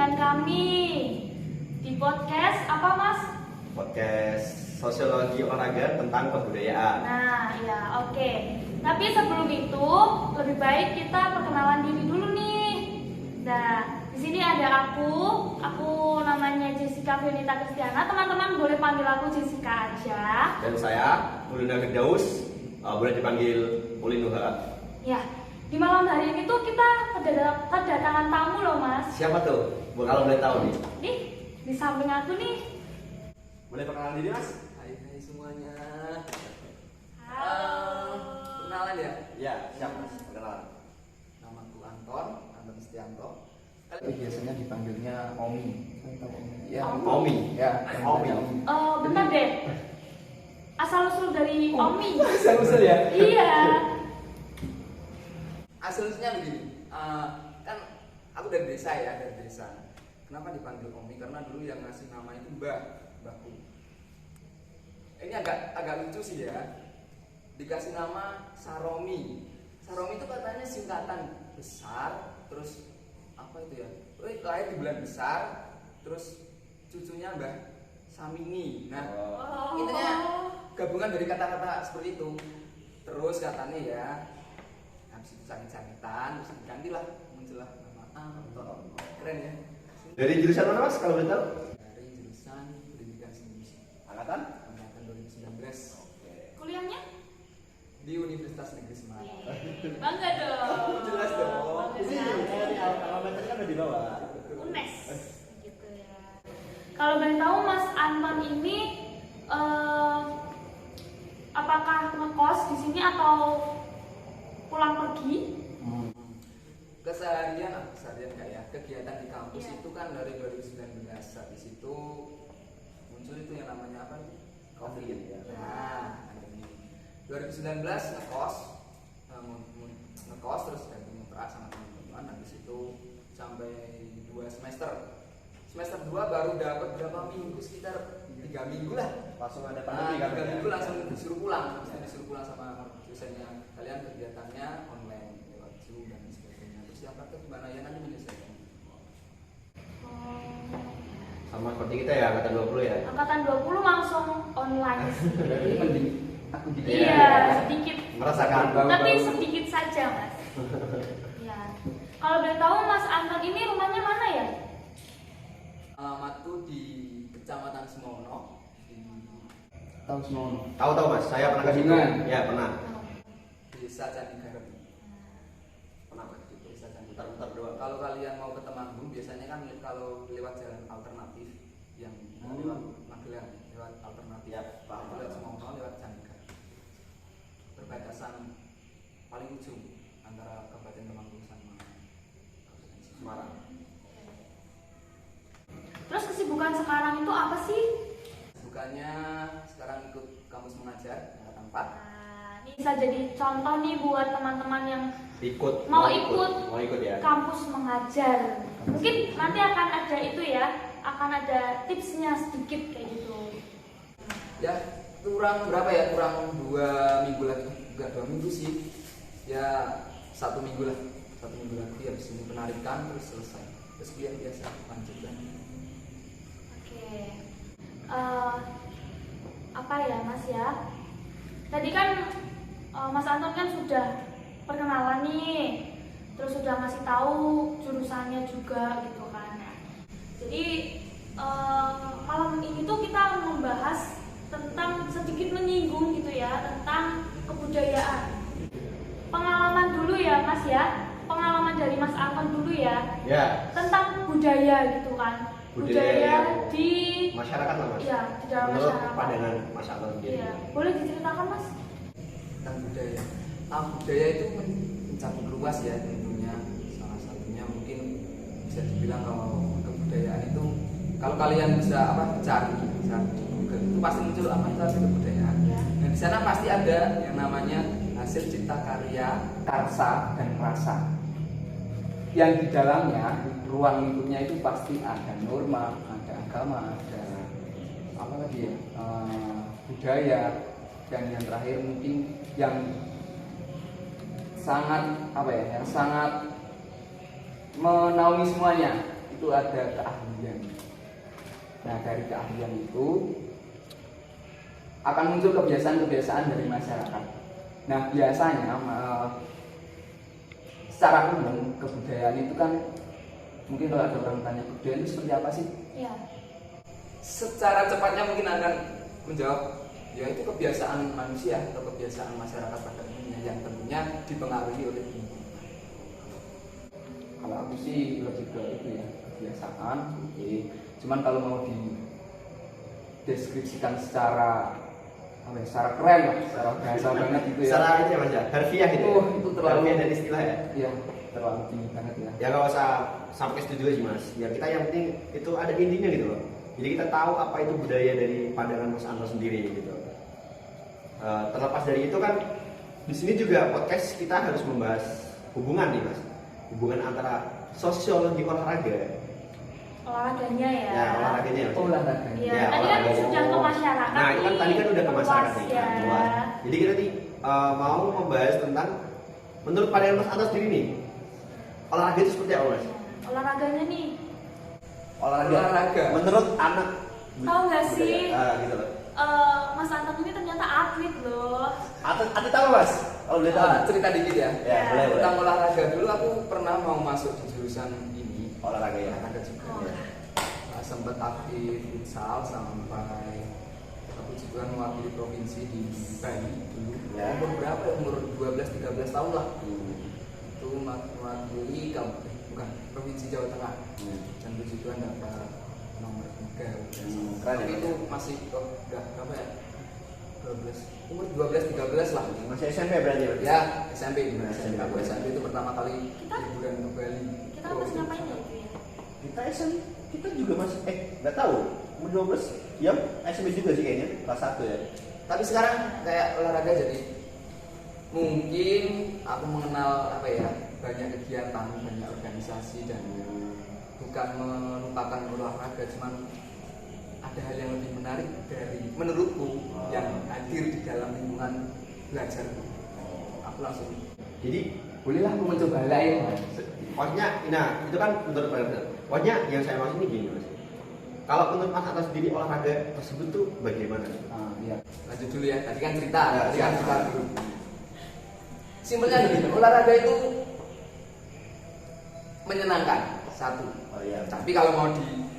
dengan kami di podcast apa Mas? Podcast Sosiologi Olahraga tentang kebudayaan. Nah, ya oke. Tapi sebelum itu lebih baik kita perkenalan diri dulu nih. Nah, di sini ada aku namanya Jessica Venita Kristiana. Teman-teman boleh panggil aku Jessica aja. Dan saya, Ulina Firdaus, boleh dipanggil Ulinuha. Ya, di malam hari ini tuh kita kedatangan tamu loh Mas. Siapa tuh? Kalau boleh tahu nih. Nih, di samping aku nih. Boleh perkenalan diri Mas? Hai semuanya. Halo. Kenalan ya? Ya, siap Mas. Perkenalan. Namaku Anton Setianto. Biasanya dipanggilnya Omi. Ya, Omi. Ya, Omi. Bentar deh. Asal usul dari Omi. Asal-usul ya? Iya. Asal-usulnya begini. Kan aku dari desa ya, dari desa. Kenapa dipanggil Omi? Karena dulu yang ngasih nama itu mbahku. Ini agak lucu sih ya. Dikasih nama Saromi. Saromi itu katanya singkatan besar, terus apa itu ya? Lahir di bulan besar, terus cucunya Mbah Samini. Nah, intinya gabungan dari kata-kata seperti itu. Terus katanya ya, habis itu sakit-sakitan, terus digantilah, muncullah nama Anton. Keren ya. Dari jurusan mana Mas kalau boleh tahu? Dari jurusan Pendidikan Seni Musik Angkatan? angkatan 2019 Kuliahnya? di Universitas Negeri Semarang. Bangga dong. Jelas dong. Bangga Ini sekali. alamatnya kan ada di bawah. UNES gitu ya. Kalau boleh tahu Mas Anton ini apakah ngekos di sini atau pulang pergi? Keseharian enggak ya, kegiatan di kampus Iya. itu kan dari 2019. Habis itu muncul itu yang namanya apa? Covid ya. Nah, ini 2019 ngekos, terus ganti kontrak sama teman-teman. Habis itu sampai 2 semester. Semester 2 baru dapat berapa minggu, sekitar 3 minggu lah. Langsung ada Nah, pandemi kan? 3 minggu langsung disuruh pulang. Terus disuruh pulang sama dosennya. Kalian kegiatannya online lewat Zoom dan sebagainya. Terus yang praktek gimana ya nanti menyelesaikan. Sama seperti kita ya, angkatan 20 ya. Angkatan 20 langsung online sih. Berarti mending aku dikit. Iya, sedikit. Merasakan. Tapi sedikit saja Mas. Ya. Kalau boleh tahu Mas Anton ini rumahnya mana ya? Alamatku di Kecamatan Semono. Tahu Semono? Tahu Mas, saya pernah ke situ. Kuningan. Ya, pernah. Desa Canigarem. Pernah Mas. Desa Canigarem. Putar-putar doang. Kalau kalian mau ke Temanggung, biasanya kan kalau lewat jalan alternatif yang lewat Magelang, lewat alternatif. Ya, paham. Lewat Semono, lewat Canigarem. Perbatasan paling ujung antara Kabupaten Temanggung sama Kabupaten Semarang. Terus kesibukan sekarang itu apa sih? Bukannya sekarang ikut kampus mengajar angkatan 4. Nah, ini bisa jadi contoh nih buat teman-teman yang Mau ikut ya. kampus mengajar. Mungkin nanti akan ada itu ya, akan ada tipsnya sedikit kayak gitu. Ya kurang berapa ya, kurang 2 minggu lagi, enggak 2 minggu sih ya, 1 minggu lah, 1 minggu lagi habis ini penarikan terus selesai, terus kuliah biasa lanjutkan. Oke. Apa ya Mas ya? Tadi kan Mas Anton kan sudah perkenalan nih, terus sudah ngasih tahu jurusannya juga gitu kan. Jadi malam ini tuh kita membahas tentang sedikit menyinggung gitu ya tentang kebudayaan. Pengalaman dulu ya Mas ya, pengalaman dari Mas Anton dulu ya Ya. tentang budaya gitu kan. Budaya di masyarakat lah Mas. Iya, di dalam Menurut masyarakat. pandangan Mas Anton sendiri. Iya, boleh diceritakan Mas? Tentang budaya, budaya itu mencakup luas ya tentunya. Salah satunya mungkin bisa dibilang kalau kebudayaan itu, kalau kalian bisa cari Google, itu pasti muncul apa itu arti kebudayaan. Ya. Dan di sana pasti ada yang namanya hasil cipta karya, karsa dan rasa. Yang di dalamnya, ruang lingkupnya itu pasti ada norma, ada agama, ada apa lagi ya, budaya, dan yang terakhir mungkin yang sangat yang sangat menaungi semuanya itu ada keahlian. Nah dari keahlian itu akan muncul kebiasaan-kebiasaan dari masyarakat. Nah biasanya secara umum kebudayaan itu kan, mungkin kalau ada orang tanya kebudayaan itu seperti apa sih? Iya. Secara cepatnya mungkin akan menjawab, ya itu kebiasaan manusia atau kebiasaan masyarakat pada umumnya yang tentunya dipengaruhi oleh lingkungan. Kalau aku sih lebih ke itu ya, kebiasaan. Oke. Cuman kalau mau dideskripsikan secara apa ya, secara keren lah, secara bahasa banget gitu ya. Secara ini ya Mas ya, harfiah gitu. Itu terlalu harfiah dan istilah ya. Iya, terlalu tinggi banget ya. Ya nggak usah sampai setuju sih Mas. Ya kita yang penting itu ada intinya gitu loh. Jadi kita tahu apa itu budaya dari pandangan Mas Anto sendiri gitu. Terlepas dari itu kan di sini juga podcast kita harus membahas hubungan nih Mas. Hubungan antara sosiologi olahraga. Olahraganya ya. Ya olahraganya ya. Mas. Olahraga. Iya, Ya, tadi kan olahraga. sudah ke masyarakat. Nah itu kan tadi kan udah ke masyarakat nih. Ya. Luas. Jadi kita nih mau membahas tentang menurut pandangan Mas Anto sendiri nih, olahraga itu seperti apa Mas? Olahraganya nih, Olahraga. Menurut anak tahu nggak sih? Gitu loh. Mas Anton ini ternyata atlet loh. Atlet tahu Mas? Oh boleh tahu. Cerita dikit ya. Ya boleh boleh. Tentang olahraga dulu aku pernah mau masuk di jurusan ini, Olahraga ya. olahraga juga. Oh. Ya. Sempat aktif futsal sampai aku juga mewakili provinsi di Bali dulu. Ya. Umur berapa ya? Umur 12-13 tahun lah. Itu mewakili bukan provinsi Jawa Tengah. Dan puji Tuhan dapat nomor 3. Keren Tapi ya? itu masih udah berapa ya? 12 umur 12-13 lah. Masih SMP berarti ya? Ya, SMP. Nah, SMP. Aku SMP itu pertama kali Kita? liburan ke Bali. Kita harus ngapain ya itu ya? Kita SMP kita juga masih nggak tahu umur 12 ya SMP juga sih kayaknya kelas 1 ya. Tapi sekarang kayak olahraga jadi mungkin aku mengenal apa ya, banyak kegiatan, banyak organisasi dan bukan melupakan olahraga, cuman ada hal yang lebih menarik dari menurutku yang hadir di dalam lingkungan belajar. Aku langsung Jadi bolehlah aku mencoba lain. maksudnya, nah itu kan menurut Mas. Pokoknya yang saya maksud ini gini Mas. Kalau menurut Mas Anto sendiri olahraga tersebut tuh bagaimana? Iya. Lanjut dulu ya. Tadi kan cerita. Ya, Tadi kan siap. cerita dulu. Simpelnya gini, olahraga itu menyenangkan satu. Oh iya. Tapi kalau mau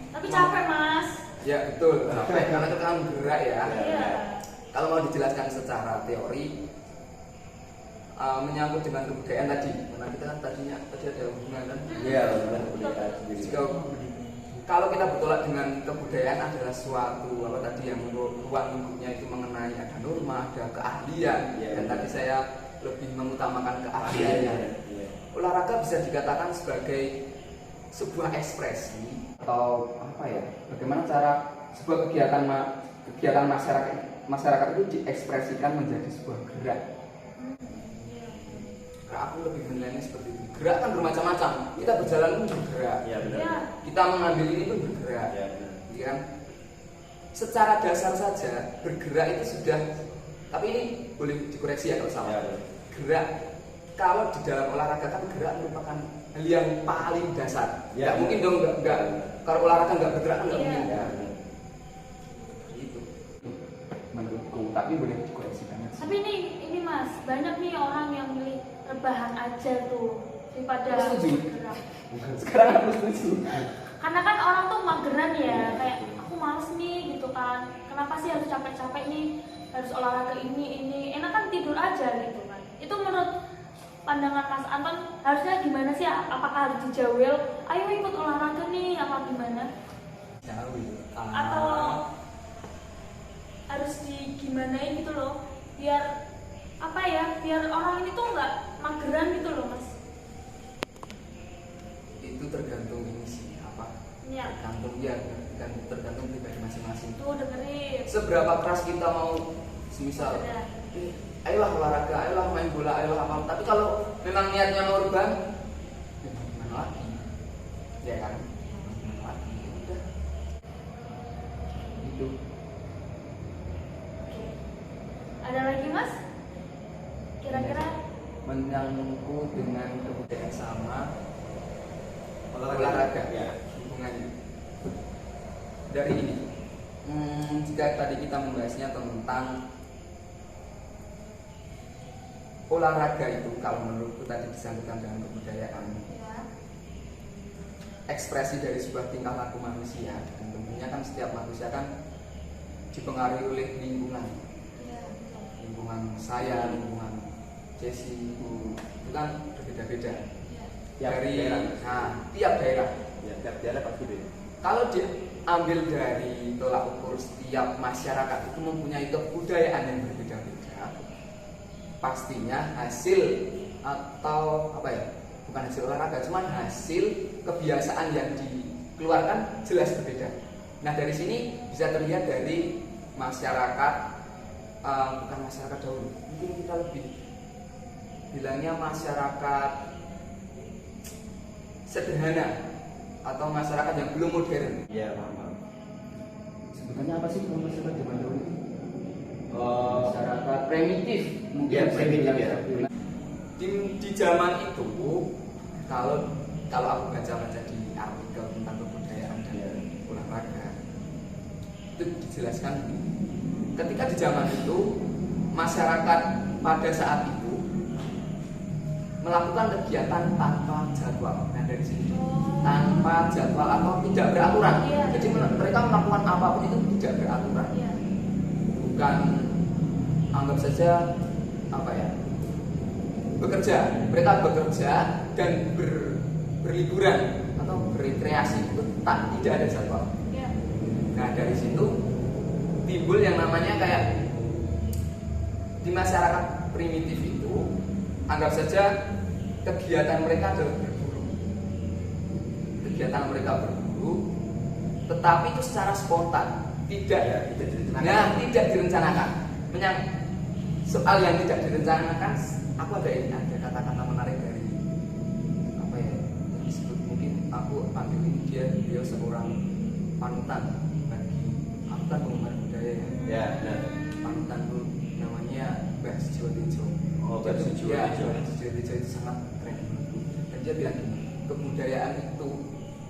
Tapi capek mas. ya betul, capek karena kita kan gerak ya. Iya. Kalau mau dijelaskan secara teori, menyangkut dengan kebudayaan tadi, karena kita kan tadi ada hubungan kan. Iya, benar budaya sendiri. Jika kalau kita bertolak dengan kebudayaan adalah suatu apa tadi yang ruang lingkupnya itu mengenai ada norma, ada keahlian, Iya, dan benar. tadi saya lebih mengutamakan keahliannya. Iya. Olahraga bisa dikatakan sebagai sebuah ekspresi atau apa ya? Bagaimana cara sebuah kegiatan masyarakat itu diekspresikan menjadi sebuah gerak. Gerak aku lebih menilainya seperti itu. Gerak kan bermacam-macam. Kita berjalan pun bergerak. Iya benar. Iya. Kita mengambil ini pun bergerak. Iya benar. Iya kan? Secara dasar saja bergerak itu sudah. Tapi ini boleh dikoreksi ya kalau salah. Iya, benar. Gerak kalau di dalam olahraga kan gerak merupakan hal yang paling dasar. Ya, Nggak mungkin dong nggak. Kalau olahraga nggak bergerak kan nggak Iya. mungkin. Ya, Itu menurutku. Tapi boleh dikoreksi banget. Tapi ini mas, banyak nih orang yang milih rebahan aja tuh daripada Aku setuju. bergerak. Sekarang aku setuju. Karena kan orang tuh mageran ya, kayak aku males nih gitu kan. Kenapa sih harus capek-capek nih, harus olahraga ini, enak kan tidur aja gitu kan. Itu menurut pandangan Mas Anton harusnya gimana sih? Apakah harus dijawil? Ayo ikut olahraga nih, apa gimana? Jauh. Atau harus digimanain gitu loh, biar apa ya? Biar orang ini tuh nggak mageran gitu loh mas. Itu tergantung ini sih apa? Ya, Tergantung ya, tergantung pribadi masing-masing. tuh dengerin. Seberapa keras kita mau, semisal, Bener. ayolah olahraga, ayolah main bola, ayolah apa. Tapi kalau memang niatnya mau rebahan, ya gimana lagi? Ya kan? Gimana lagi? Ya udah. Itu. Oke. Ada lagi mas? Kira-kira? Menyangkut dengan kebudayaan sama Olahraga. olahraga. Ya. Hubungan dari ini. Jika tadi kita membahasnya tentang olahraga itu, kalau menurutku tadi disangkutkan dengan kebudayaan, Ya. ekspresi dari sebuah tingkah laku manusia, dan tentunya kan setiap manusia kan dipengaruhi oleh lingkungan. Ya, betul. Lingkungan saya, lingkungan Jesse itu kan berbeda-beda. Ya. Tiap Dari daerah. tiap daerah. Ya, tiap daerah pasti beda. Kalau diambil dari tolak ukur setiap masyarakat itu mempunyai kebudayaan yang berbeda-beda, pastinya hasil atau apa ya, bukan hasil olahraga, cuma hasil kebiasaan yang dikeluarkan jelas berbeda. Nah dari sini bisa terlihat dari masyarakat, bukan masyarakat dahulu, mungkin kita lebih bilangnya masyarakat sederhana atau masyarakat yang belum modern. Iya, paham. Sebenarnya apa sih kalau masyarakat zaman dahulu? Oh, Masyarakat primitif mungkin. Iya, bisa primitif, dibilang ya. seperti itu. Di zaman itu kalau aku baca-baca di artikel tentang kebudayaan dan Iya. olahraga itu dijelaskan ketika di zaman itu masyarakat pada saat itu melakukan kegiatan tanpa jadwal. Nah dari sini tanpa jadwal atau tidak beraturan. Iya. Jadi mereka melakukan apapun itu tidak beraturan. Ya. Bukan anggap saja apa ya, bekerja. Mereka bekerja dan berliburan atau berrekreasi itu tidak ada jadwal. Ya. Nah dari situ timbul yang namanya kayak di masyarakat primitif itu, anggap saja kegiatan mereka adalah berburu. Kegiatan mereka berburu, tetapi itu secara spontan, tidak tidak direncanakan. Soal yang tidak direncanakan, aku ada kata-kata menarik dari apa ya, yang disebut, mungkin aku panggil beliau seorang panutan bagi aku kan penggemar budaya ya. Ya, benar. Panutan tuh namanya Mbah Sujiwotejo. Oh, Mbah Sujiwotejo. Mbah Sujiwotejo itu sangat keren menurutku. Dan dia bilang gini, kebudayaan itu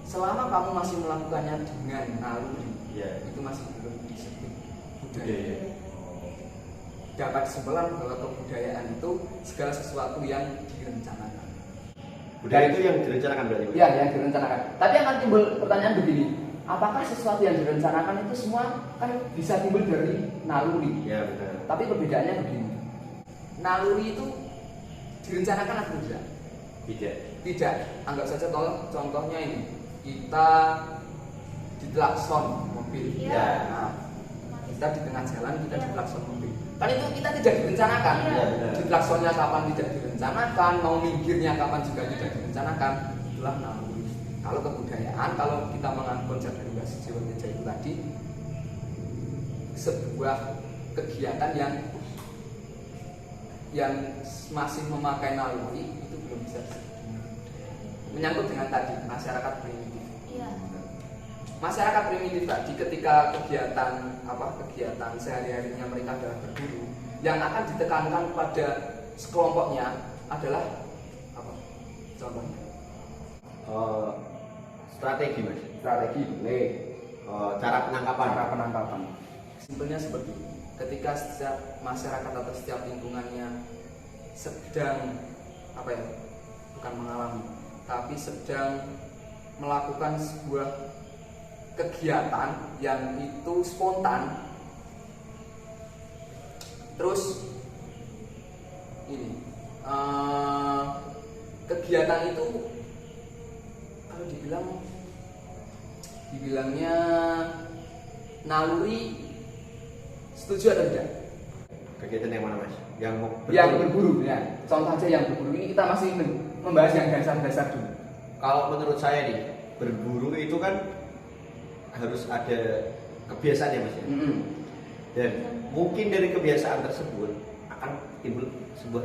selama kamu masih melakukannya dengan naluri, Ya. itu masih belum disebut budaya. Budaya. Dapat kesimpulan bahwa kebudayaan itu segala sesuatu yang direncanakan. Budaya itu yang direncanakan berarti. Ya, yang direncanakan. Tapi akan timbul pertanyaan begini, apakah sesuatu yang direncanakan itu semua kan bisa timbul dari naluri? Ya, benar. Tapi perbedaannya begini, naluri itu direncanakan atau tidak? Tidak. Tidak. Anggap saja contohnya ini, kita diklakson mobil. Iya. Nah, kita di tengah jalan kita diklakson mobil. Kan itu kita tidak direncanakan. Iya, benar. Diklaksonnya kapan tidak direncanakan, mau minggirnya kapan juga tidak direncanakan. Itulah naluri. Kalau kebudayaan, kalau kita menganut konsep dari Mbah Sujiwotejo itu tadi, sebuah kegiatan yang masih memakai naluri itu belum bisa disebut dengan budaya. Menyangkut dengan tadi masyarakat primitif. Iya. Masyarakat primitif tadi ketika kegiatan sehari-harinya mereka adalah berburu, yang akan ditekankan pada sekelompoknya adalah apa? Contohnya Strategi, Mas. strategi, Cara penangkapan. Simpelnya seperti ini. Ketika setiap masyarakat atau setiap lingkungannya sedang apa ya? Bukan mengalami, tapi sedang melakukan sebuah kegiatan yang itu spontan. Terus ini kegiatan itu kalau dibilangnya naluri, setuju atau tidak? Kegiatan yang mana, Mas? Yang Berburu ya. Contoh aja yang berburu ini, kita masih membahas yang dasar-dasar dulu. Kalau menurut saya nih, berburu itu kan harus ada kebiasaan ya, Mas ya. Dan mungkin dari kebiasaan tersebut akan timbul sebuah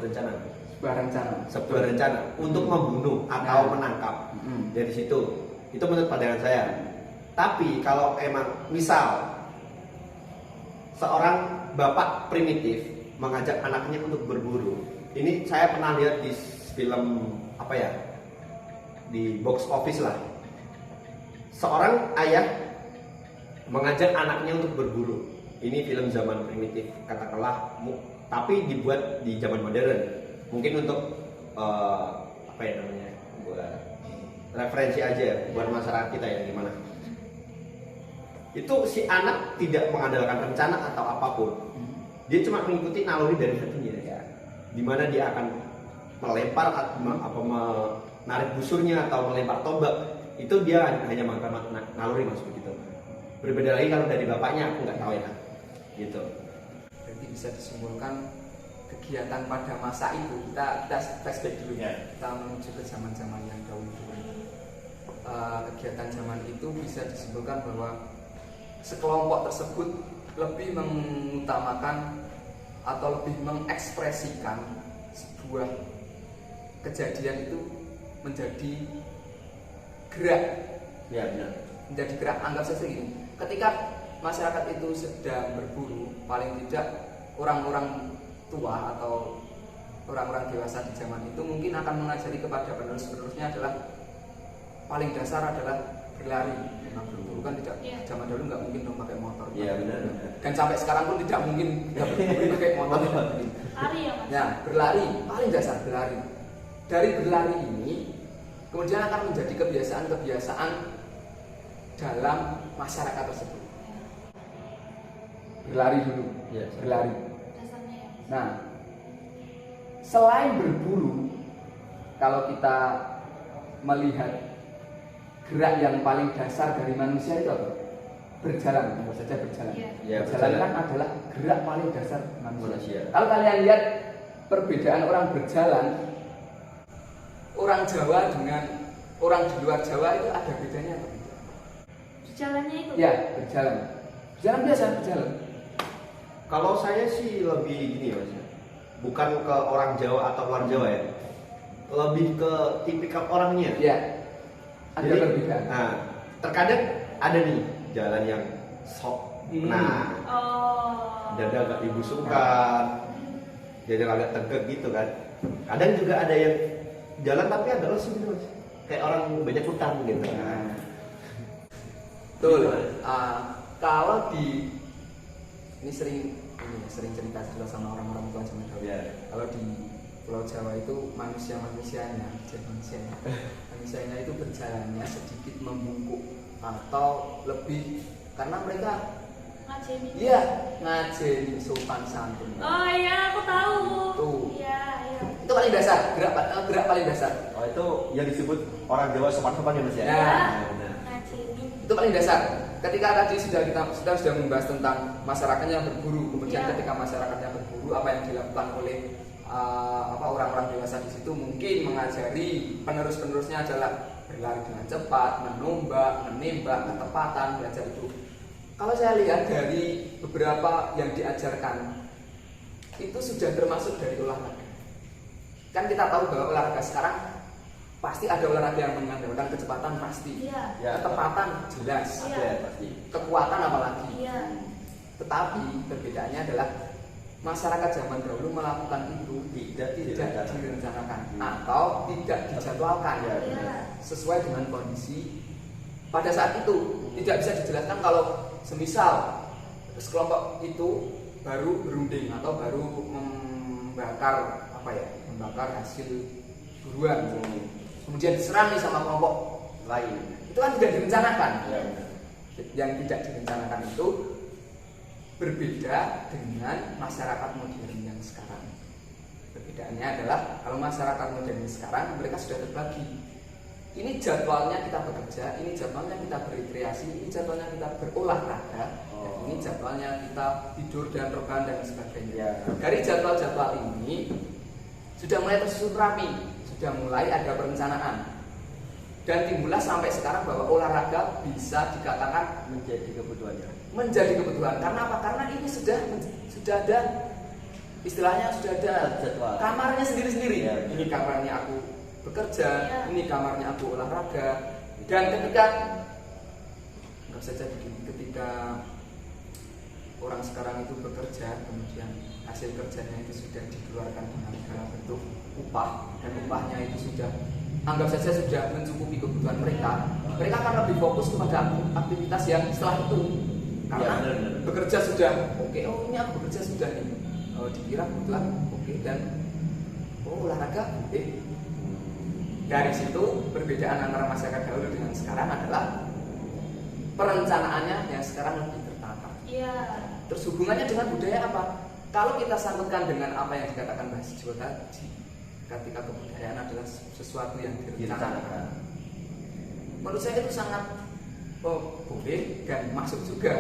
rencana untuk membunuh atau menangkap. Dari situ, itu menurut pandangan saya. Tapi kalau emang misal seorang bapak primitif mengajak anaknya untuk berburu, ini saya pernah lihat di film apa ya, di box office lah. Seorang ayah mengajak anaknya untuk berburu. Ini film zaman primitif katakanlah, tapi dibuat di zaman modern. Mungkin untuk apa ya namanya, buat referensi aja buat masyarakat kita ya gimana. Itu si anak tidak mengandalkan rencana atau apapun. Dia cuma mengikuti naluri dari hatinya ya. Dimana dia akan melempar apa menarik busurnya atau melempar tombak, itu dia hanya makan naluri mas begitu. Berbeda lagi kalau dari bapaknya aku nggak tahu ya gitu. Berarti bisa disimpulkan kegiatan pada masa itu, kita flashback dulu ya, kita menuju ke zaman-zaman yang dahulu. Kegiatan zaman itu bisa disimpulkan bahwa sekelompok tersebut lebih mengutamakan atau lebih mengekspresikan sebuah kejadian itu menjadi gerak. Ya benar. Menjadi gerak, anggap saja gini, ketika masyarakat itu sedang berburu, paling tidak orang-orang tua atau orang-orang dewasa di zaman itu mungkin akan mengajari kepada penerus-penerusnya adalah paling dasar adalah berlari. Memang berburu kan tidak, zaman dulu nggak mungkin dong pakai motor. Iya benar. Dan sampai sekarang pun tidak mungkin nggak berburu pakai motor. Lari ya mas? Nah, berlari paling dasar berlari. Dari berlari ini kemudian akan menjadi kebiasaan-kebiasaan dalam masyarakat tersebut. Berlari dulu, Ya, berlari. Dasarnya ya. Nah, selain berburu, kalau kita melihat gerak yang paling dasar dari manusia itu apa? Berjalan, tentu saja berjalan. Ya, Berjalan kan adalah gerak paling dasar manusia. Manusia. Kalau kalian lihat perbedaan orang berjalan, orang Jawa dengan orang di luar Jawa itu ada bedanya apa? Jalannya itu? Ya, berjalan. Berjalan biasa, berjalan. Kalau saya sih lebih gini mas, bukan ke orang Jawa atau luar Jawa ya, lebih ke tipikal orangnya. Ya, ada Jadi, perbedaan. Nah, terkadang ada nih jalan yang sok, nah, dada agak dibusungkan, dada agak tegak gitu kan. Kadang juga ada yang jalan tapi agak lesu gitu mas, kayak orang banyak utang gitu. Nah, Betul. Gimana? Kalau di ini sering cerita sama orang-orang tua zaman dahulu. Ya. Kalau di Pulau Jawa itu manusianya itu berjalannya sedikit membungkuk atau lebih karena mereka Ngajeni. iya ngajeni sopan santun. Oh iya, aku tahu. Tuh. Iya, iya. Itu paling dasar, gerak paling dasar. Oh itu yang disebut orang Jawa sopan-sopan ya mas ya? Ya. Nah, benar. Ngajeni. Itu paling dasar. Ketika tadi sudah membahas tentang masyarakat yang berburu, kemudian ketika masyarakatnya berburu, apa yang dilakukan oleh orang-orang dewasa di situ mungkin mengajari penerus-penerusnya adalah berlari dengan cepat, menembak, ketepatan, belajar itu. Kalau saya lihat dari beberapa yang diajarkan itu sudah termasuk dari olahraga. Kan kita tahu bahwa olahraga sekarang pasti ada olahraga yang mengandalkan kecepatan pasti, Iya. ketepatan jelas, Iya. Pasti. kekuatan apalagi. Iya. Tetapi perbedaannya adalah masyarakat zaman dahulu melakukan itu tidak direncanakan atau tidak dijadwalkan Iya. sesuai dengan kondisi pada saat itu. Tidak bisa dijelaskan kalau semisal sekelompok itu baru berunding atau baru membakar hasil buruan, kemudian diserang nih sama kelompok lain. Itu kan tidak direncanakan. Ya. Yang tidak direncanakan itu berbeda dengan masyarakat modern yang sekarang. Perbedaannya adalah kalau masyarakat modern sekarang mereka sudah terbagi. Ini jadwalnya kita bekerja, ini jadwalnya kita berrekreasi, ini jadwalnya kita berolahraga, dan ini jadwalnya kita tidur dan rebahan dan sebagainya. Ya. Dari jadwal-jadwal ini sudah mulai tersusun rapi, sudah mulai ada perencanaan. Dan timbullah sampai sekarang bahwa olahraga bisa dikatakan Menjadi kebutuhannya. menjadi kebutuhan. Karena apa? Karena ini sudah ada istilahnya, sudah ada Jadwal. kamarnya sendiri-sendiri. Ya. Ini kamarnya aku bekerja, Ya. ini kamarnya aku olahraga. Dan ketika nggak saja ketika orang sekarang itu bekerja, kemudian hasil kerjanya itu sudah dikeluarkan dalam bentuk upah, dan upahnya itu sudah anggap saja sudah mencukupi kebutuhan mereka. Mereka akan lebih fokus kepada aktivitas yang setelah itu. karena Ya, benar. bekerja sudah oke, oh ini aku bekerja sudah nih, dikira kebetulan oke, dan olahraga dari situ perbedaan antara masyarakat dahulu dengan sekarang adalah perencanaannya yang sekarang lebih tertata. Iya. Terus hubungannya dengan budaya apa? Kalau kita sangkutkan dengan apa yang dikatakan Mbak Sijo tadi, ketika kebudayaan adalah sesuatu yang direncanakan, menurut saya itu sangat boleh dan masuk juga.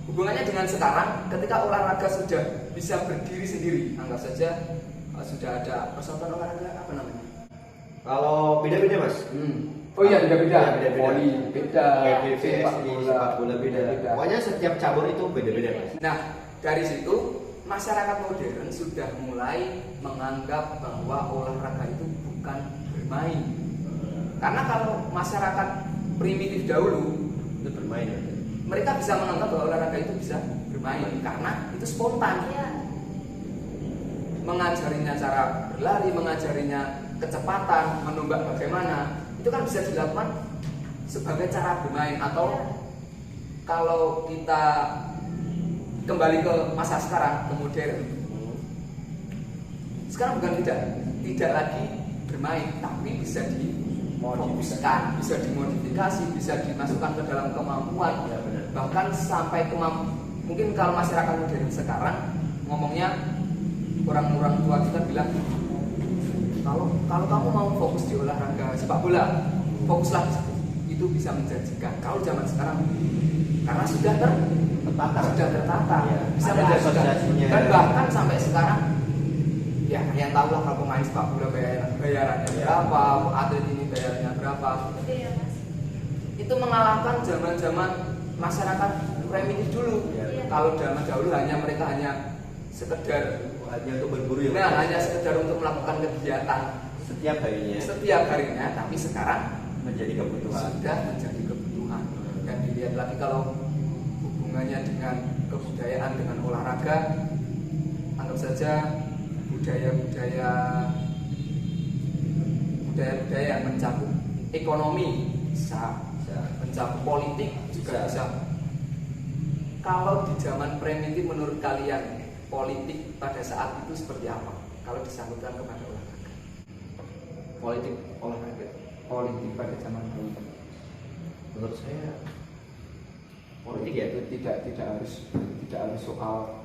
Hubungannya dengan sekarang, ketika olahraga sudah bisa berdiri sendiri, anggap saja sudah ada persatuan olahraga apa namanya? Kalau beda-beda mas. Oh iya, beda-beda. Beda-beda. Voli beda, PBVS, sepak bola beda. Pokoknya setiap cabur itu beda-beda mas. Nah, dari situ masyarakat modern sudah mulai menganggap bahwa olahraga itu bukan bermain. Karena kalau masyarakat primitif dahulu Itu bermain ya. mereka bisa menganggap bahwa olahraga itu bisa bermain karena itu spontan. Iya. Mengajarinya cara berlari, mengajarinya kecepatan, menembak bagaimana, itu kan bisa dilakukan sebagai cara bermain. Atau kalau kita kembali ke masa sekarang, ke modern, sekarang bukan tidak lagi bermain, tapi bisa dimodifikasikan, bisa dimodifikasi, bisa dimasukkan ke dalam kemampuan. Ya, benar. Bahkan sampai mungkin kalau masyarakat modern sekarang ngomongnya, orang-orang tua kita bilang, kalau kamu mau fokus di olahraga sepak bola, fokuslah di situ. Itu bisa menjanjikan. Kalau zaman sekarang karena sudah tertata, Ya, bisa ada menjanjikan. asosiasinya. Dan bahkan sampai sekarang, ya yang tahu lah kalau pemain sepak bola bayarannya berapa, atlet ini bayarnya berapa. Oke ya mas. Itu mengalahkan zaman-zaman masyarakat primitif dulu. Ya. Kalau zaman dahulu mereka hanya sekedar Hanya untuk berburu ya. hanya sekedar untuk melakukan kegiatan setiap harinya tapi sekarang menjadi kebutuhan. sudah menjadi kebutuhan. Dan dilihat lagi kalau hubungannya dengan kebudayaan, dengan olahraga, anggap saja budaya-budaya yang mencakup ekonomi, bisa mencakup politik juga bisa. Kalau di zaman primitif menurut kalian politik pada saat itu seperti apa? Kalau disangkutkan kepada olahraga. Politik olahraga. Politik pada zaman dulu. Menurut saya politik ya itu tidak harus soal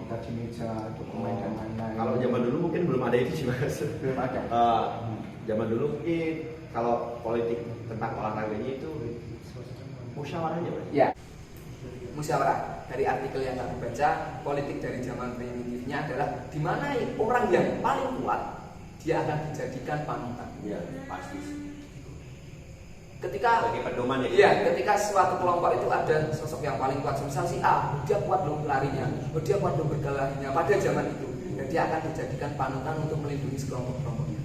kita di meja dokumen dan lain-lain. Kalau zaman dulu mungkin belum ada itu sih mas. belum ada. Zaman dulu mungkin kalau politik tentang olahraganya itu musyawarahnya mas. Ya. Musyawarah. Dari artikel yang kami baca, politik dari zaman primitifnya adalah di mana orang yang paling kuat dia akan dijadikan panutan. Ya pasti. Ketika Sebagai pedoman ya. iya, ketika suatu kelompok itu ada sosok yang paling kuat, misal si A, dia kuat loh larinya, dia kuat loh berkelahinya pada zaman itu, dan dia akan dijadikan panutan untuk melindungi sekelompok-kelompoknya.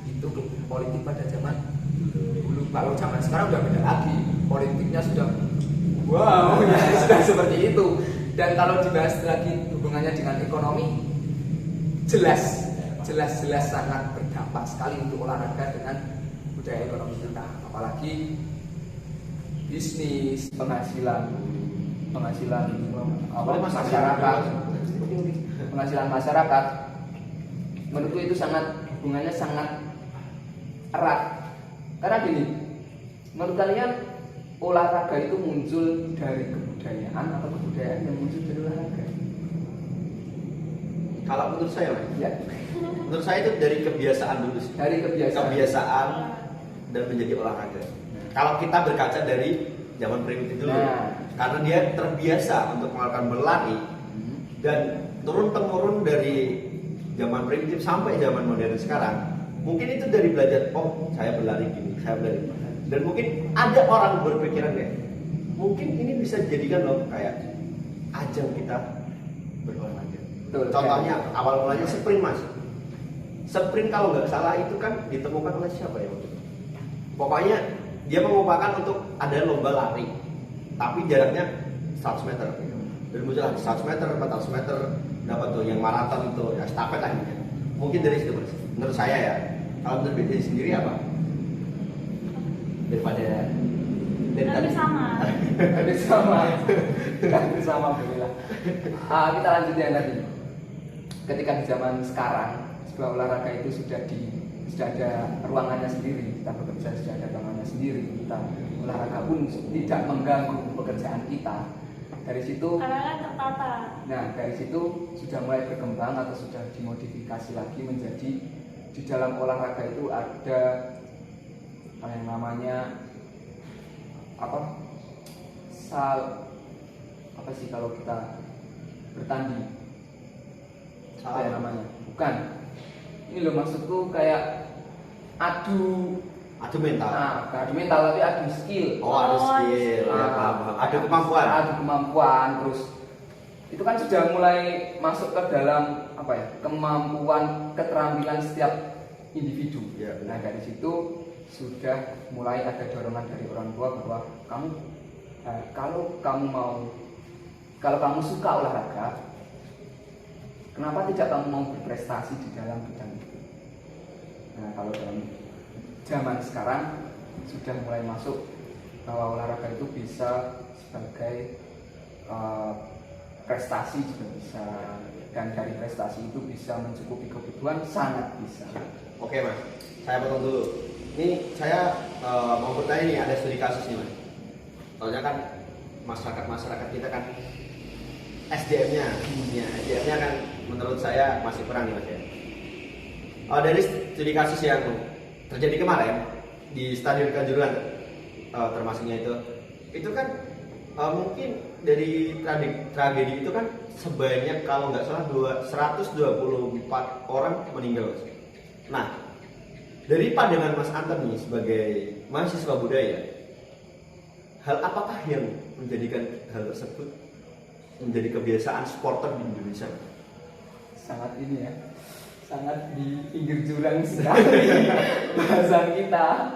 Itu politik pada zaman dulu. Kalau zaman sekarang udah beda lagi, politiknya sudah wow, ya, sudah seperti itu. Dan kalau dibahas lagi hubungannya dengan ekonomi, jelas sangat berdampak sekali untuk olahraga dengan budaya ekonomi kita. Apalagi bisnis, penghasilan masyarakat, penghasilan masyarakat, menurutku itu hubungannya sangat erat. Karena gini, menurut kalian olahraga itu muncul dari kebudayaan atau kebudayaan yang muncul dari olahraga? Kalau menurut saya mas, Ya, menurut saya itu dari kebiasaan dulu sih. dari Kebiasaan dan menjadi olahraga. Kalau kita berkaca dari zaman primitif dulu, karena dia terbiasa untuk melakukan berlari dan turun temurun dari zaman primitif sampai zaman modern sekarang, mungkin itu dari belajar, oh saya berlari gini, saya berlari gini. Dan mungkin ada orang berpikiran kayak, mungkin ini bisa dijadikan loh kayak ajang kita berolahraga. Betul. Contohnya awal mulanya sprint mas. Sprint kalau nggak salah itu kan ditemukan oleh siapa ya waktu itu? Pokoknya dia mengupakan untuk ada lomba lari, tapi jaraknya 100 meter. Dan muncul 100 meter, 400 meter, dapat tuh yang maraton itu, ya stafet lah gitu. Mungkin dari situ mas. Menurut saya ya. Kalau menurut BD sendiri apa? Daripada dari Hampir tadi. sama. Hampir sama. Hampir sama bolehlah. Kita lanjut yang tadi. Ketika di zaman sekarang sebuah olahraga itu sudah ada ruangannya sendiri, kita bekerja sudah ada ruangannya sendiri, kita olahraga pun tidak mengganggu pekerjaan kita. Dari situ, Karena kan tertata. nah dari situ sudah mulai berkembang atau sudah dimodifikasi lagi menjadi di dalam olahraga itu ada yang namanya apa sih kalau kita bertanding apa ya namanya? Bukan. Ini loh maksudku kayak adu mental. adu mental tapi adu skill. Ada skill, ya, paham. Ada kemampuan. Adu kemampuan terus itu kan sudah mulai masuk ke dalam apa ya? Kemampuan keterampilan setiap individu. Ya, benar. Nah, dari situ sudah mulai ada dorongan dari orang tua bahwa kalau kamu suka olahraga, kenapa tidak kamu mau berprestasi di dalam bidang itu? Nah, kalau dalam zaman sekarang sudah mulai masuk bahwa olahraga itu bisa sebagai prestasi juga bisa, dan dari prestasi itu bisa mencukupi kebutuhan, sangat bisa. Oke mas, saya potong dulu. Ini saya mau bertanya nih, ada studi kasus nih mas. Soalnya kan masyarakat kita kan SDM-nya, SDM-nya kan menurut saya masih kurang nih mas ya. Dari studi kasus yang terjadi kemarin di Stadion Kanjuruhan, termasuknya itu kan mungkin dari tragedi itu kan sebanyak kalau nggak salah 124 orang meninggal mas. Nah, dari pandangan Mas Anton nih sebagai mahasiswa budaya, hal apakah yang menjadikan hal tersebut menjadi kebiasaan supporter di Indonesia? Sangat ini ya, sangat di pinggir jurang sekali bahasan kita.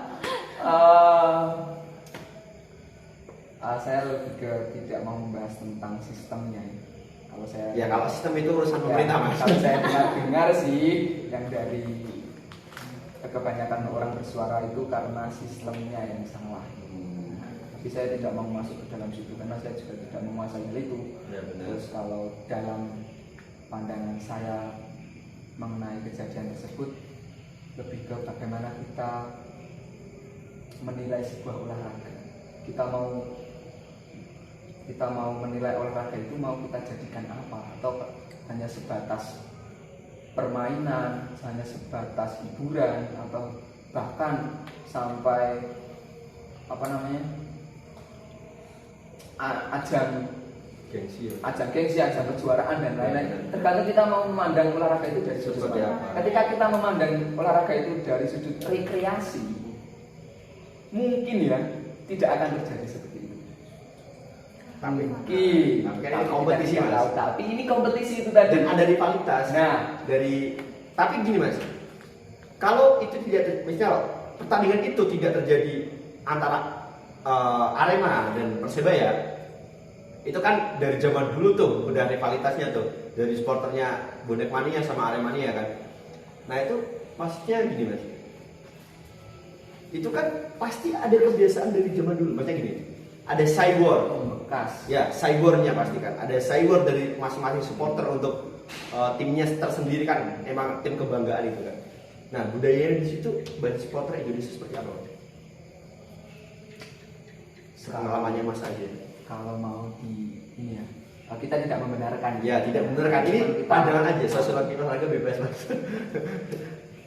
Saya lebih ke tidak mau membahas tentang sistemnya. Kalau sistem itu urusan pemerintah mas. Kalau saya dengar sih yang dari kebanyakan orang bersuara itu karena sistemnya yang salah. Tapi saya tidak mau masuk ke dalam situ karena saya juga tidak menguasai hal itu. Ya, benar. Terus kalau dalam pandangan saya mengenai kejadian tersebut, lebih ke bagaimana kita menilai sebuah olahraga. Kita mau menilai olahraga itu mau kita jadikan apa, atau hanya sebatas permainan, hanya sebatas hiburan, atau bahkan sampai ajang gengsi, ajang kejuaraan dan lain-lain. Tergantung kita mau memandang olahraga itu dari sudut mana. Ketika kita memandang olahraga itu dari sudut rekreasi, mungkin ya tidak akan terjadi seperti itu. Tapi Tapi kompetisi mas. Tapi ini kompetisi itu tadi. Dan ada rivalitas. Nah, tapi gini mas, kalau itu tidak, misal pertandingan itu tidak terjadi antara Arema dan Persebaya, itu kan dari zaman dulu tuh udah rivalitasnya tuh, dari supporternya Bonek Mania sama Aremania kan. Nah itu maksudnya gini mas, itu kan pasti ada kebiasaan dari zaman dulu. Maksudnya gini, ada cywar bekas. Ya, cybornya pasti kan. Ada cyber dari masing-masing supporter untuk timnya tersendiri kan. Emang tim kebanggaan itu kan. Nah, budayanya di situ bagi supporter Indonesia seperti apa? Pengalamannya Mas aja. Kalau mau ini ya, kita tidak membenarkan. Ya, tidak membenarkan. Ini pandangan aja. Sosiologi olahraga bebas Mas.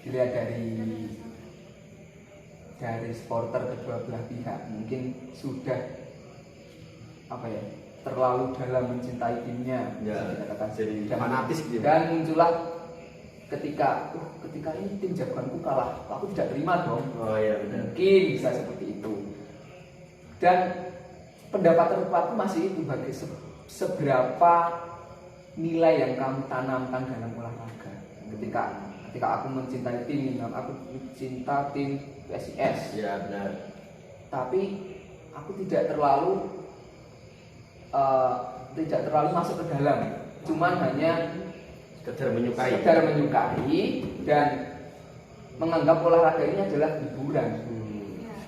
Dilihat dari supporter kedua belah pihak, mungkin sudah terlalu dalam mencintai timnya, ya, jadi fanatis gitu. Dan muncullah ketika ini tim jagoanku kalah, aku tidak terima dong. Oh iya benar. Mungkin bisa seperti itu. Dan pendapat terkuatku masih itu, bagi seberapa nilai yang kamu tanamkan dalam olahraga. Ketika aku mencintai tim, aku cinta tim PSIS. Ya benar. Tapi aku tidak terlalu masuk ke dalam, cuman hanya sekedar menyukai dan menganggap olahraga ini adalah hiburan.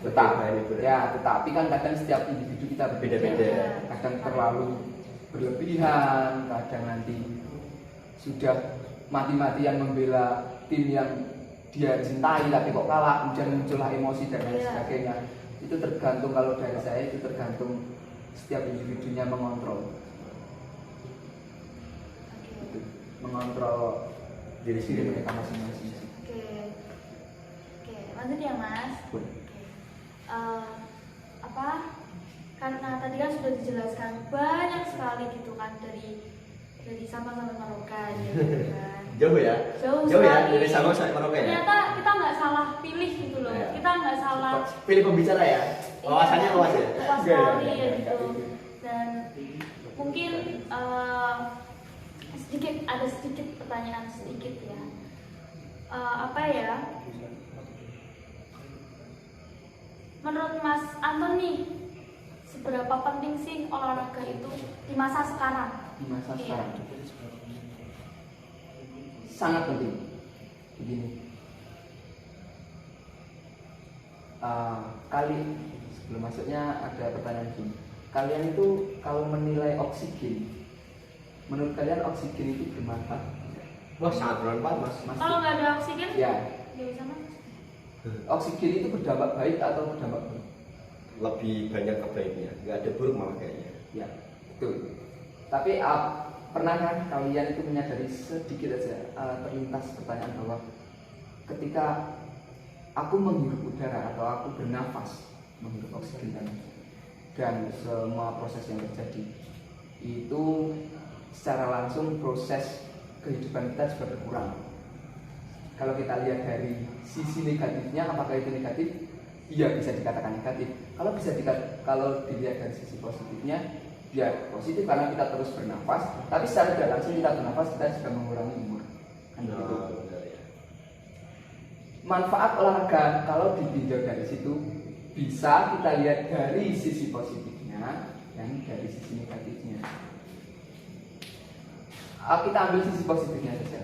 Tetapi kan kadang setiap individu kita Beda-beda. kadang terlalu berlebihan, kadang nanti sudah mati-matian membela tim yang dia cintai tapi kok kalah, kemudian muncullah emosi dan lain sebagainya. Itu tergantung, kalau dari saya itu tergantung setiap individunya mengontrol diri sendiri mereka masing-masing. Oke, lanjut ya Mas. Karena tadi kan sudah dijelaskan banyak sekali gitu kan dari Sabang sampai Merauke gitu kan. Jauh ya sekali. dari Sabang sampai Merauke ya. Ternyata kita nggak salah pilih gitu loh. Iya. Kita nggak salah Pilih pembicara ya. Wawasannya luas ya. luas sekali ya gitu. Dan mungkin ada sedikit pertanyaan sedikit ya. Menurut Mas Anton nih, seberapa penting sih olahraga itu di masa sekarang? Di masa sekarang sangat penting. Begini, sebelum masuknya ada pertanyaan gini. Kalian itu kalau menilai oksigen, menurut kalian oksigen itu bermanfaat? Wah, sangat bermanfaat Mas. Kalau nggak ada oksigen, Ya, nggak bisa Mas. oksigen itu berdampak baik atau berdampak buruk? Lebih banyak ke baiknya, nggak ada buruk malah kayaknya. Ya, betul. Tapi pernahkah kalian itu menyadari sedikit aja terlintas pertanyaan bahwa ketika aku menghirup udara atau aku bernafas menghirup oksigen dan semua proses yang terjadi itu secara langsung proses kehidupan kita juga berkurang. Kalau kita lihat dari sisi negatifnya, apakah itu negatif? Iya, bisa dikatakan negatif. Kalau dilihat dari sisi positifnya, ya positif karena kita terus bernafas. Tapi secara tidak langsung kita bernafas, kita juga mengurangi umur. Kan gitu. Manfaat olahraga kalau ditinjau dari situ bisa kita lihat dari sisi positifnya dan dari sisi negatifnya. Kita ambil sisi positifnya saja.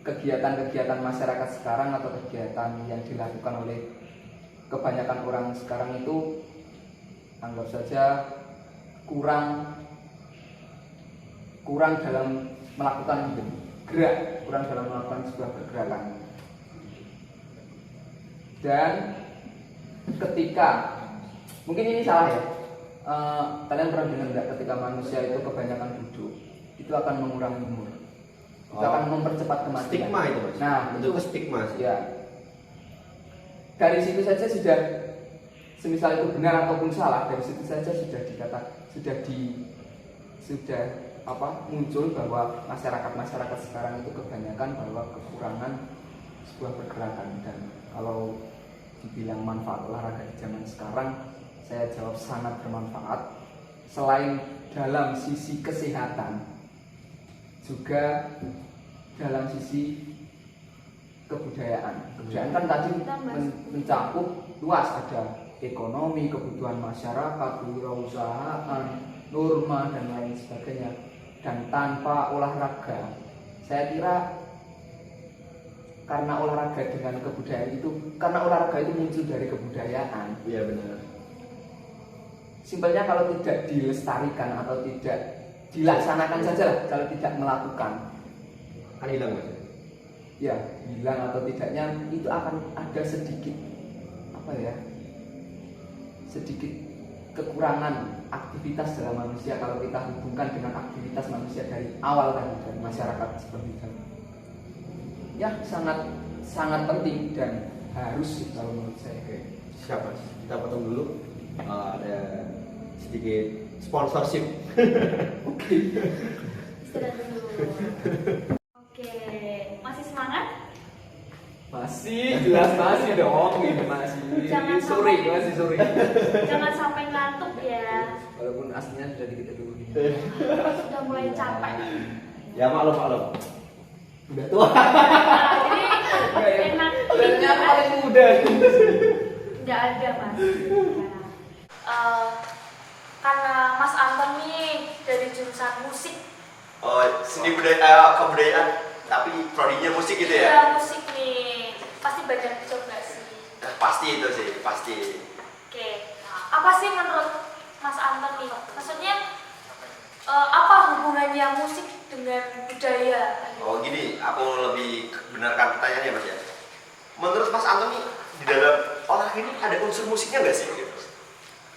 Kegiatan-kegiatan masyarakat sekarang atau kegiatan yang dilakukan oleh kebanyakan orang sekarang itu anggap saja kurang dalam melakukan gerak, kurang dalam melakukan sebuah pergerakan. Dan ketika mungkin ini salah ya, kalian pernah dengar nggak ketika manusia itu kebanyakan duduk itu akan mengurangi umur, itu akan mempercepat kematian. Stigma itu Mas. Nah, itu stigma sih. Ya, dari situ saja sudah, semisal itu benar ataupun salah, dari situ saja muncul bahwa masyarakat sekarang itu kebanyakan bahwa kekurangan sebuah pergerakan. Dan kalau dibilang manfaat olahraga di zaman sekarang, saya jawab sangat bermanfaat. Selain dalam sisi kesehatan, juga dalam sisi kebudayaan. Kebudayaan kan tadi mencakup luas, ada ekonomi, kebutuhan masyarakat, kewirausahaan, norma dan lain sebagainya. Dan tanpa olahraga, saya kira karena olahraga dengan kebudayaan itu, karena olahraga itu muncul dari kebudayaan. Iya benar. Simpelnya kalau tidak dilestarikan atau tidak dilaksanakan saja lah, kalau tidak melakukan Kan hilang Mas. ya hilang atau tidaknya itu akan ada sedikit sedikit kekurangan aktivitas dalam manusia kalau kita hubungkan dengan aktivitas manusia dari awal tadi, dari masyarakat seperti itu. Ya sangat sangat penting dan harus sih kalau menurut saya. Siap Mas. Kita potong dulu. Ada sedikit sponsorship. Oke. Istirahat dulu. Oke, masih semangat? Masih jelas masih dong, ini masih. Jangan Sore, sampai- masih sore. Jangan sampai ngantuk ya. Walaupun aslinya sudah dikit dulu. Sudah mulai capek. Ya maklum. Udah tua. Jadi enak. Kayaknya paling muda. Tidak ada Mas. Karena Mas Anton nih dari jurusan musik. Oh, seni budaya kebudayaan tapi prodinya musik gitu Iya ya? musik nih. Pasti banyak coba sih. Pasti itu sih, pasti. Oke, apa sih menurut Mas Anton nih? Maksudnya apa hubungannya musik dengan budaya? Oh gini, aku lebih benarkan pertanyaannya Mas ya. Menurut Mas Anton nih, di dalam olahraga ini ada unsur musiknya nggak sih? Gitu?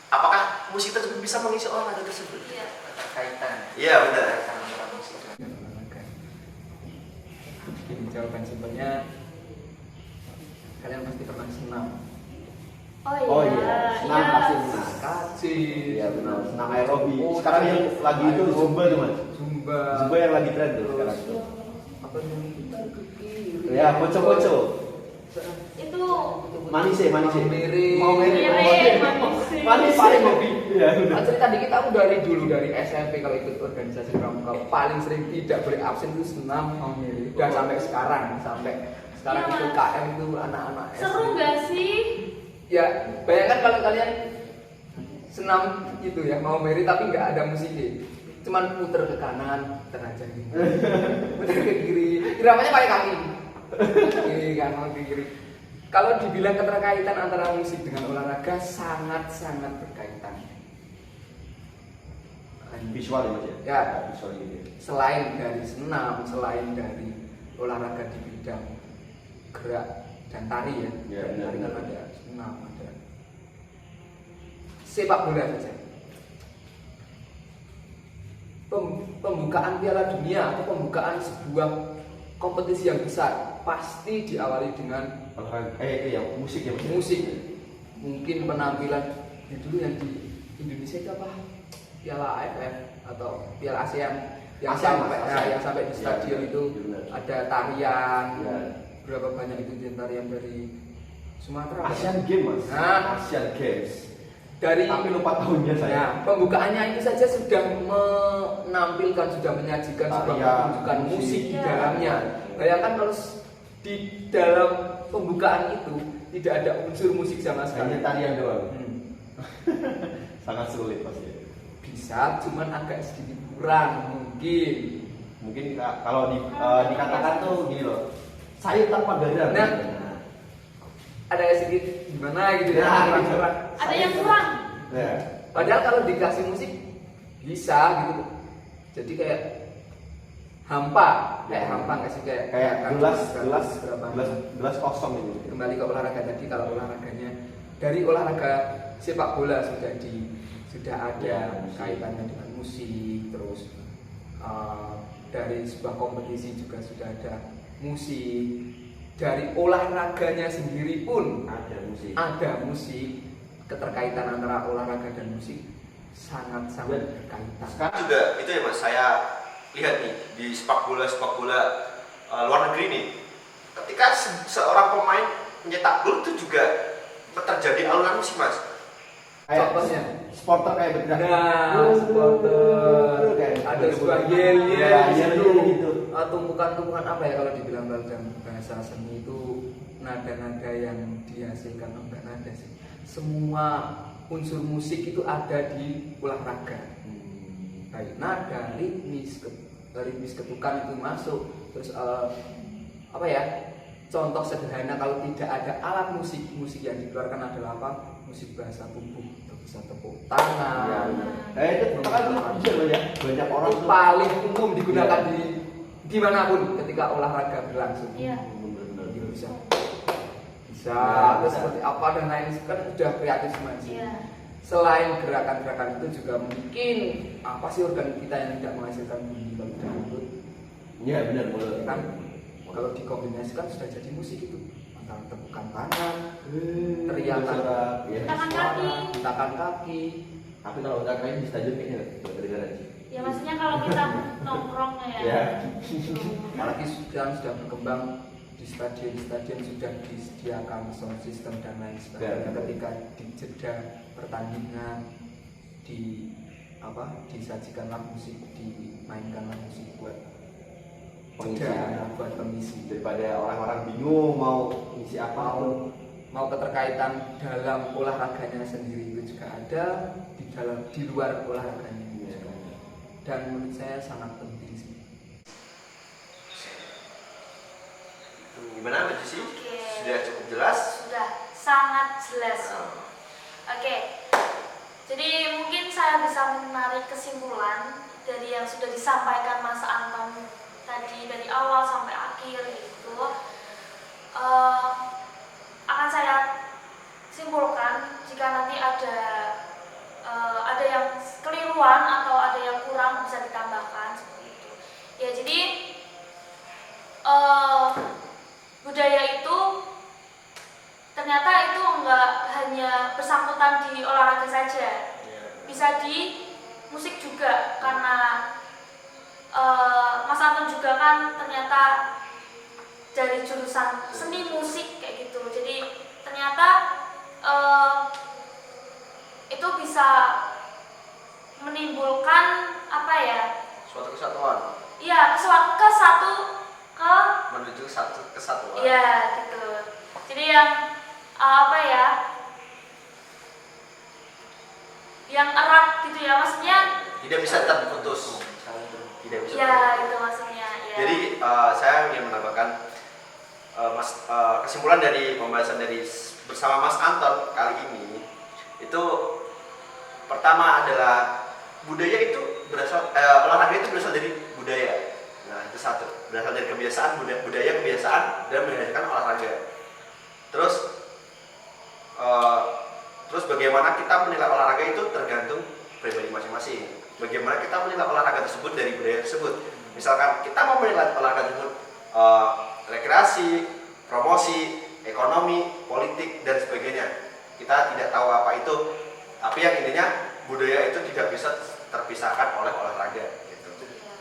Apakah musik tersebut bisa mengisi olahraga tersebut? Iya. Kaitan. Iya benar. Antara musik dan olahraga. Jadi jawaban simpelnya kalian pasti pernah senam. Oh iya, senam pasti benar. Kaci. Iya benar, senam aerobik. Sekarang yang lagi itu zumba tuh Mas. Zumba. Zumba yang lagi tren tuh sekarang tuh. Apa yang kita kekiri? Ya, poco-poco. Itu Manise. Mau mirip. Manis paling hobi. Iya, udah. Nah, cerita dikit aku dari dulu dari SMP kalau ikut organisasi pramuka paling sering tidak boleh absen itu senam mau mirip. Dan sampai sekarang Iya, itu Mas. KM itu anak-anak SD. seru nggak sih? Ya, bayangkan kalau kalian senam gitu ya, mau merit tapi nggak ada musiknya. Cuman puter ke kanan, puter aja gitu. Puter ke kiri. Iramanya pakai kaki. Kiri kanan ke kiri. Kalau dibilang keterkaitan antara musik dengan olahraga sangat-sangat berkaitan. Visual ya Mas ya? Ya, Visual gitu. selain dari senam, selain dari olahraga di bidang gerak dan tari ya, Ya, dan tari kan benar. ada senam, ada sepak bola saja. Pembukaan Piala Dunia atau pembukaan sebuah kompetisi yang besar pasti diawali dengan Olahraga, itu yang musik ya Mas? musik. Mungkin penampilan ya dulu yang di Indonesia itu apa? Piala AFF atau Piala ASEAN yang ASEAN, sampai Mas, ASEAN. yang sampai di stadion Ya, itu benar. ada tarian. Ya. Berapa banyak itu tarian dari Sumatera? Pak? Asian Games Mas. Nah. Asian Games. Dari Tapi lupa tahunnya saya. ya, pembukaannya itu saja sudah menampilkan, sudah menyajikan sebuah Tarian, pertunjukan musik di musik. dalamnya. Bayangkan kalau di dalam pembukaan itu tidak ada unsur musik sama sekali. Hanya tarian doang. Hmm. Sangat sulit pasti. Bisa, cuman agak sedikit kurang mungkin. Mungkin kalau dikatakan tuh gini loh. Sayur tanpa garam. Nah. Ada sedikit gimana gitu ya. Ya, kurang. Ada yang kurang? Ya. Padahal kalau dikasih musik bisa gitu. Jadi kayak hampa, kayak hampa nggak sih kayak Kayak kan berapa. gelas kosong itu. Kembali ke olahraga tadi, kalau olahraganya dari olahraga sepak bola sudah ada Ya, kaitannya dengan musik, terus dari sebuah kompetisi juga sudah ada musik, dari olahraganya sendiri pun ada musik. Keterkaitan antara olahraga dan musik sangat-sangat berkaitan. Sekarang juga itu ya Mas, saya lihat nih di sepak bola luar negeri nih. Ketika seorang pemain mencetak gol itu juga terjadi alunan musik Mas. Contohnya supporter kayak bergerak. nah, supporter ada sebuah yel Ya, yel gitu. tumpukan-tumpukan apa ya kalau dibilang dalam bahasa seni itu nada-nada yang dihasilkan, enggak nada sih, semua unsur musik itu ada di olahraga. Baik nada, ritmis ketukan itu masuk. Terus apa ya, contoh sederhana kalau tidak ada alat musik yang dikeluarkan adalah apa? Musik bahasa tubuh, bisa tepuk tangan. Itu kan bisa loh ya. Banyak orang Itu tuh paling umum digunakan di dimanapun ketika olahraga berlangsung. Iya. Gitu bisa. Ya, Terus bisa. seperti apa dan lain kan udah kreatif semua sih. Iya. Selain gerakan-gerakan itu juga mungkin apa sih organ kita yang tidak menghasilkan bunyi kalau tidak lembut? Iya benar benar. Kan kalau dikombinasikan sudah jadi musik itu, antara tepukan tangan, teriakan, ya. Tangan kaki. hentakan kaki. Tapi kalau udah kayak di stadion kayaknya nggak kedengaran sih. Ya maksudnya kalau kita nongkrong ya. Ya. Apalagi sekarang sudah berkembang di stadion sudah disediakan sound system dan lain sebagainya. Ya. Ketika di jeda pertandingan disajikanlah musik, dimainkanlah musik buat buat pengisi. Daripada orang-orang bingung mau isi apa Mau keterkaitan dalam olahraganya sendiri itu juga ada, di luar olahraganya juga ada. Dan menurut saya sangat penting sih. Gimana Mbak Jessy? Oke. Sudah cukup jelas? Sudah sangat jelas. Oke, jadi mungkin saya bisa menarik kesimpulan dari yang sudah disampaikan Mas Anton tadi dari awal sampai akhir gitu. Akan saya simpulkan jika nanti ada yang keliruan atau ada yang kurang bisa ditambahkan seperti itu. Ya jadi budaya itu ternyata itu enggak hanya bersangkutan di olahraga saja, bisa di musik juga karena Mas Anton juga kan ternyata dari jurusan seni musik kayak gitu, jadi ternyata itu bisa menimbulkan apa ya? Suatu kesatuan. Iya, Menuju satu kesatuan. Iya, gitu. Jadi yang apa ya? Yang erat gitu ya, maksudnya Tidak bisa terputus. Tidak bisa. ya itu maksudnya ya. Jadi saya ingin menambahkan kesimpulan dari pembahasan dari bersama Mas Anton kali ini itu pertama adalah budaya itu berasal olahraga itu berasal dari budaya. Nah itu satu, berasal dari kebiasaan budaya kebiasaan dan menghasilkan olahraga. Terus bagaimana kita menilai olahraga itu tergantung pribadi masing-masing. Bagaimana kita menilai olahraga tersebut dari budaya tersebut. Misalkan kita mau menilai olahraga tersebut rekreasi, promosi, ekonomi, politik dan sebagainya. Kita tidak tahu apa itu, tapi yang intinya budaya itu tidak bisa terpisahkan oleh olahraga. Gitu. Ya.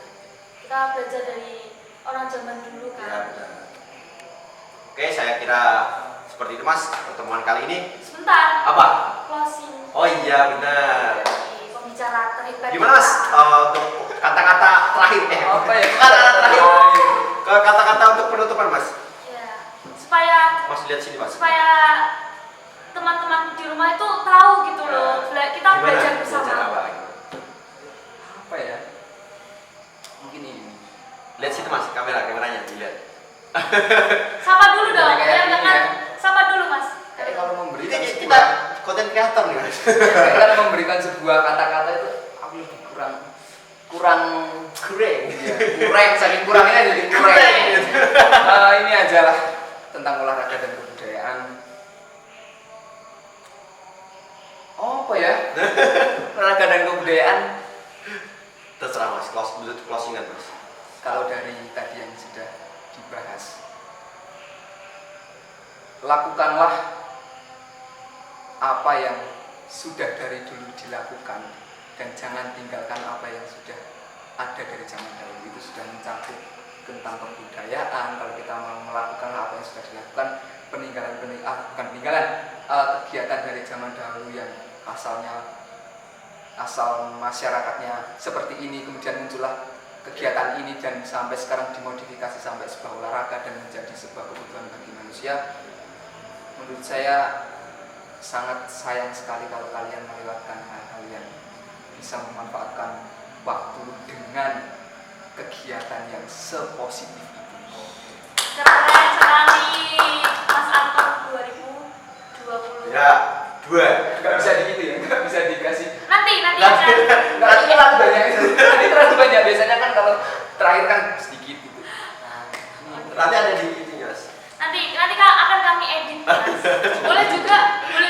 Kita belajar dari orang zaman dulu kan. Ya, benar. Oke, saya kira seperti itu Mas pertemuan kali ini. Sebentar. Apa? Closing. Oh iya benar. Dari pembicara terlibat. Gimana Mas untuk kata-kata terakhir? Apa ya? Kata-kata terakhir. Kata-kata untuk penutupan Mas. Ya. Supaya Mas lihat sini Mas. supaya teman-teman di rumah itu tahu gitu loh. Kita Gimana? belajar bersama. Belajar apa? Apa ya? Mungkin ini. Lihat situ Mas, kameranya dilihat. Sapa dulu dong. Jadi kayak Ya, ini jangan ya. sapa dulu Mas. Kayak kalau memberikan Ini kita sebuah konten kreator nih Mas. kayak kalau memberikan sebuah kata-kata itu aku lebih kurang Kurang. saking kurangnya jadi kurang. Ini ajalah tentang olahraga dan kebudayaan. Apa ya? Olahraga dan kebudayaan. Terserah Mas, closingan Mas. Kalau dari tadi yang sudah dibahas, lakukanlah apa yang sudah dari dulu dilakukan dan jangan tinggalkan apa yang sudah ada dari zaman dahulu. Itu sudah mencakup tentang kebudayaan. Kalau kita mau melakukan apa yang sudah dilakukan, kegiatan dari zaman dahulu yang asal masyarakatnya seperti ini, kemudian muncullah kegiatan ini dan sampai sekarang dimodifikasi sampai sebuah olahraga dan menjadi sebuah kebutuhan bagi manusia. Menurut saya sangat sayang sekali kalau kalian melewatkan hal-hal yang bisa memanfaatkan waktu dengan kegiatan yang sepositif itu. Keren sekali Mas Anton 2020. Ya, 2. Nggak bisa gitu ya, nggak bisa dikasih. Nanti akan. Nanti terlalu banyak, nanti terlalu banyak. Biasanya kan kalau terakhir kan sedikit gitu. Nanti ada di itunya Mas. Nanti akan kami edit Mas. Boleh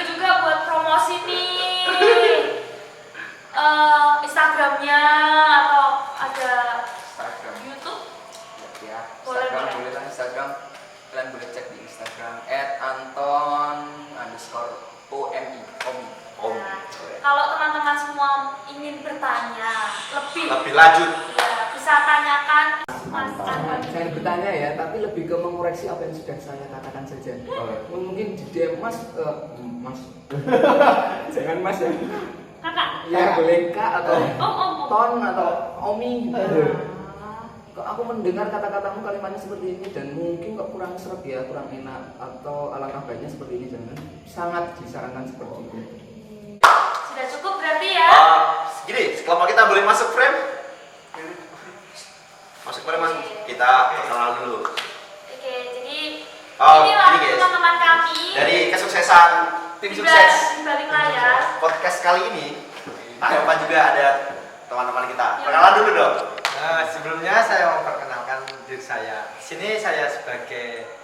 juga buat promosi nih. Instagramnya atau ada Instagram. YouTube. Ya, Boleh, Instagram boleh. boleh lah Instagram. Kalian boleh cek di Instagram @anton_omi. Om. Nah, kalau teman-teman semua ingin bertanya Lebih lanjut. ya, bisa tanyakan Mas Anton. Saya bertanya ya, tapi lebih ke mengoreksi apa yang sudah saya katakan saja. Mungkin di DM Mas, Mas, jangan Mas ya. Kakak. Ya boleh Kak atau Om. Ton atau Omi. Ah. Kok aku mendengar kata-katamu kalimatnya seperti ini dan mungkin kok kurang seret ya, kurang enak atau alangkah baiknya seperti ini, jangan. Sangat disarankan seperti itu. Sudah cukup berarti ya. Gini, sekelompok kita boleh masuk frame. Masuk frame Mas. Kita perkenalan dulu. Oke, jadi Inilah ini guys, teman-teman kami dari kesuksesan tim sukses di balik layar. podcast kali ini, tak lupa juga ada teman-teman kita. Ya. Perkenalan dulu dong. Sebelumnya saya memperkenalkan diri saya. Di sini saya sebagai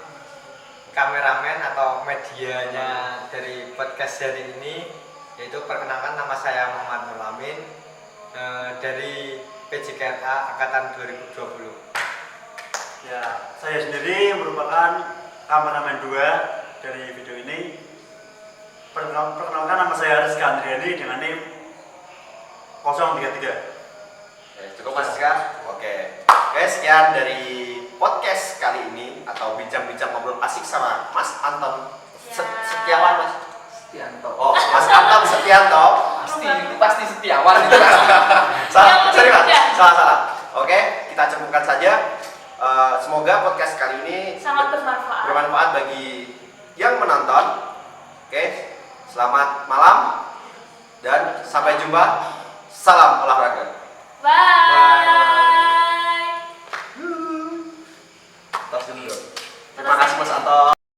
kameramen atau medianya dari podcast hari ini, yaitu perkenalkan nama saya Muhammad Nur Amin dari PJKRA Angkatan 2020. Ya, saya sendiri merupakan kameramen 2 dari video ini. Perkenalkan, nama saya Rizky Andriani dengan NIM 033. Cukup Mas Rizka? Oke. Sekian dari podcast kali ini atau bincang-bincang ngobrol asik sama Mas Anton Setiawan, Mas. Setianto. Oh, Mas Anton Setianto. Pasti Setiawan itu. Salah, sorry Mas. Salah. Oke, kita cukupkan saja. Semoga podcast kali ini Sangat bermanfaat bagi yang menonton. Oke, selamat malam dan sampai jumpa. Salam olahraga. Bye. Terus dulu. Terima kasih Mas Anton.